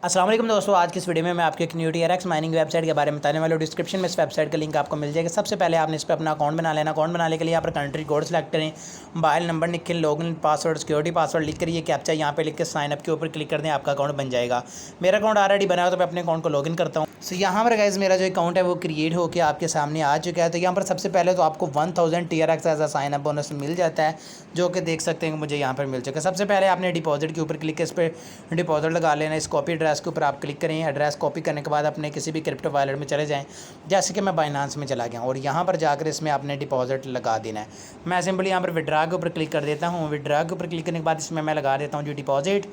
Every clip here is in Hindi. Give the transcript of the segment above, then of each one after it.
अस्सलाम वालेकुम दोस्तों, आज की इस वीडियो में मैं आपको एक न्यू TRX माइनिंग वेबसाइट के बारे में बताने वाला हूँ। डिस्क्रिप्शन में इस वेबसाइट का लिंक आपको मिल जाएगा। सबसे पहले आपने इस पर अपना अकाउंट बना लेना। अकाउंट बनाने के लिए यहाँ पर कंट्री कोड सेलेक्ट करें, मोबाइल नंबर लिखें, लॉगिन पासवर्ड सिक्योरिटी पासवर्ड लिख कर ये कैप्चा यहाँ पे लिख के साइन अप के ऊपर क्लिक कर दें, आपका अकाउंट बन जाएगा। मेरा अकाउंट ऑलरेडी बना है तो मैं अपने अकाउंट को लॉगिन करता हूँ। सो यहाँ पर गाइस मेरा जो अकाउंट है वो क्रिएट होकर आपके सामने आ चुका है। तो यहाँ पर सबसे पहले तो आपको 1000 TRX as a sign up bonus मिल जाता है, जो कि देख सकते हैं मुझे यहाँ पर मिल चुका है। सबसे पहले आपने डिपॉजिट के ऊपर क्लिक कर इस पर डिपॉजिट लगा लेना। इस कॉपी एड्रेस के ऊपर आप क्लिक करें। एड्रेस कॉपी करने के बाद अपने किसी भी क्रिप्टो वॉलेट में चले जाएं, जैसे कि मैं बाइनांस में चला गया और यहाँ पर जाकर इसमें आपने डिपॉजिट लगा देना है। मैं सिंपली यहाँ पर विड्रा के ऊपर क्लिक कर देता हूँ। विड्रा के ऊपर क्लिक करने के बाद इसमें मैं लगा देता हूँ जो डिपॉजिट।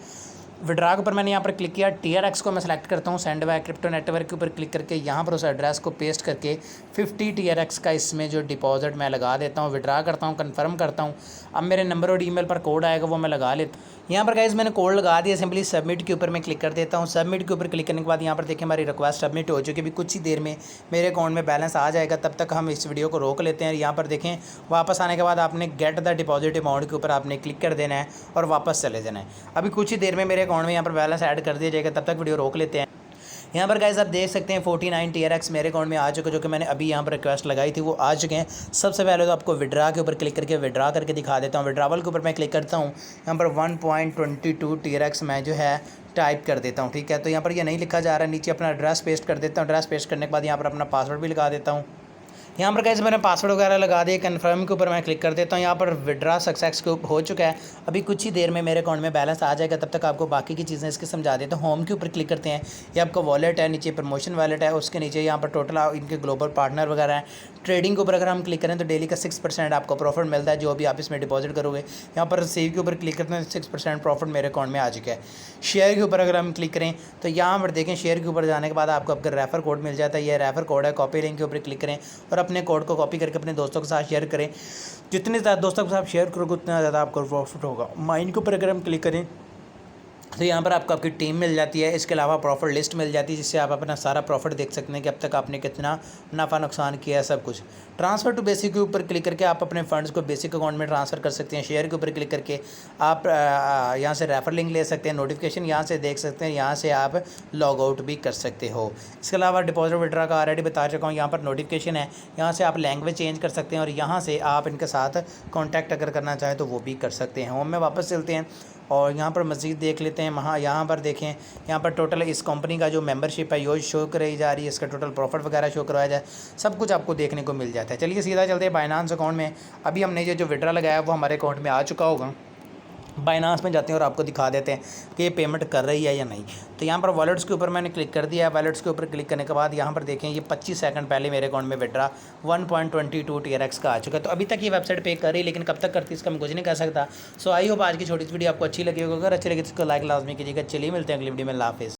विड्रा के ऊपर मैंने यहाँ पर क्लिक किया, TRX को मैं सेलेक्ट करता हूँ। सेंड बाय क्रिप्टो नेटवर्क के ऊपर क्लिक करके यहाँ पर उस एड्रेस को पेस्ट करके 50 TRX का इसमें जो डिपॉजिट मैं लगा देता हूँ। विड्रा करता हूँ, कंफर्म करता हूँ। अब मेरे नंबर और ईमेल पर कोड आएगा, वो मैं लगा लेता हूँ। यहाँ पर गाइस मैंने कोड लगा दिया। सिंपली सबमिट के ऊपर मैं क्लिक कर देता हूँ। सबमिट के ऊपर क्लिक करने के बाद यहाँ पर देखिए हमारी रिक्वेस्ट सबमिट हो चुकी है। अभी कुछ ही देर में मेरे अकाउंट में बैलेंस आ जाएगा। तब तक हम इस वीडियो को रोक लेते हैं। यहाँ पर देखें, वापस आने के बाद आपने गेट द डिपॉजिट अमाउंट के ऊपर आपने क्लिक कर देना है और वापस चले जाना है। अभी कुछ ही देर में मेरे अकाउंट में यहाँ पर बैलेंस ऐड कर दिया जाएगा। तब तक वीडियो रोक लेते हैं। यहाँ पर गाइस आप देख सकते हैं 49 TRX मेरे अकाउंट में आ चुके, जो कि मैंने अभी यहाँ पर रिक्वेस्ट लगाई थी वो आ चुके हैं। सबसे पहले तो आपको विड्रा के ऊपर क्लिक करके विड्रा करके दिखा देता हूँ। विड्रावल के ऊपर मैं क्लिक करता हूँ। यहाँ पर 1.22 TRX मैं जो है टाइप कर देता हूँ। ठीक है, तो यहाँ पर ये नहीं लिखा जा रहा है। नीचे अपना एड्रेस पेस्ट कर देता हूँ। एड्रेस पेस्ट करने के बाद यहाँ पर अपना पासवर्ड भी लगा देता हूँ। यहाँ पर गाइस मैंने पासवर्ड वगैरह लगा दिया। कन्फर्म के ऊपर मैं क्लिक कर देता हूँ। यहाँ पर विड्रा सक्सेस हो चुका है। अभी कुछ ही देर में मेरे अकाउंट में बैलेंस आ जाएगा। तब तक आपको बाकी की चीज़ें इसके समझा देता हूँ। होम के ऊपर क्लिक करते हैं, ये आपका वॉलेट है, नीचे प्रमोशन वॉलेट है, उसके नीचे यहाँ पर टोटल इनके ग्लोबल पार्टनर वगैरह हैं। ट्रेडिंग के ऊपर अगर हम क्लिक करें तो डेली का 6% आपको प्रॉफिट मिलता है, जो भी आप इसमें डिपॉजिट करोगे। यहाँ पर सेव के ऊपर क्लिक करते हैं, 6% प्रॉफिट मेरे अकाउंट में आ चुका है। शेयर के ऊपर अगर हम क्लिक करें तो यहाँ पर देखें, शेयर के ऊपर जाने के बाद आपको आपका रेफर कोड मिल जाता है। ये रेफर कोड है। कॉपी लिंक के ऊपर क्लिक करें और अपने कोड को कॉपी करके अपने दोस्तों के साथ शेयर करें। जितने ज़्यादा दोस्तों के साथ शेयर करोगे उतना ज़्यादा आपको प्रॉफिट होगा। माइन के ऊपर अगर हम क्लिक करें तो यहाँ पर आपको आपकी टीम मिल जाती है। इसके अलावा प्रॉफिट लिस्ट मिल जाती है, जिससे आप अपना सारा प्रॉफिट देख सकते हैं कि अब तक आपने कितना नफ़ा नुकसान किया है, सब कुछ। ट्रांसफ़र टू बेसिक के ऊपर क्लिक करके आप अपने फंड्स को बेसिक अकाउंट में ट्रांसफ़र कर सकते हैं। शेयर के ऊपर क्लिक करके आप यहाँ से रेफर लिंक ले सकते हैं। नोटिफिकेशन यहाँ से देख सकते हैं। यहाँ से आप लॉग आउट भी कर सकते हो। इसके अलावा डिपॉजिट विड्रा का ऑलरेडी बता चुका हूँ। यहाँ पर नोटिफिकेशन है, यहाँ से आप लैंग्वेज चेंज कर सकते हैं और यहाँ से आप इनके साथ कॉन्टैक्ट अगर करना चाहें तो वो भी कर सकते हैं। होम में वापस चलते हैं और यहाँ पर मज़ीद देख लेते हैं। यहाँ पर देखें, यहाँ पर टोटल इस कंपनी का जो मेंबरशिप है यो शो कराई जा रही है। इसका टोटल प्रॉफिट वगैरह शो करवाया जाए, सब कुछ आपको देखने को मिल जाता है। चलिए सीधा चलते हैं बाइनांस अकाउंट में। अभी हमने जो विड्रा लगाया वो हमारे अकाउंट में आ चुका होगा। बाइनांस में जाते हैं और आपको दिखा देते हैं कि ये पेमेंट कर रही है या नहीं। तो यहाँ पर वॉलेट्स के ऊपर मैंने क्लिक कर दिया है। वॉलेट्स के ऊपर क्लिक करने के बाद यहाँ पर देखें, ये 25 सेकंड पहले मेरे अकाउंट में विड्रा 1.22 TRX का आ चुका है। तो अभी तक ये वेबसाइट पे कर रही, लेकिन कब तक करती है इसका मैं कुछ नहीं कह सकता। सो आई होप आज की छोटी सी वीडियो आपको अच्छी लगी होगी। अगर अच्छी लगी तो इसको लाइक लाजमी कीजिएगा। चलिए मिलते हैं अगली वीडियो में। अल्लाह हाफिज़।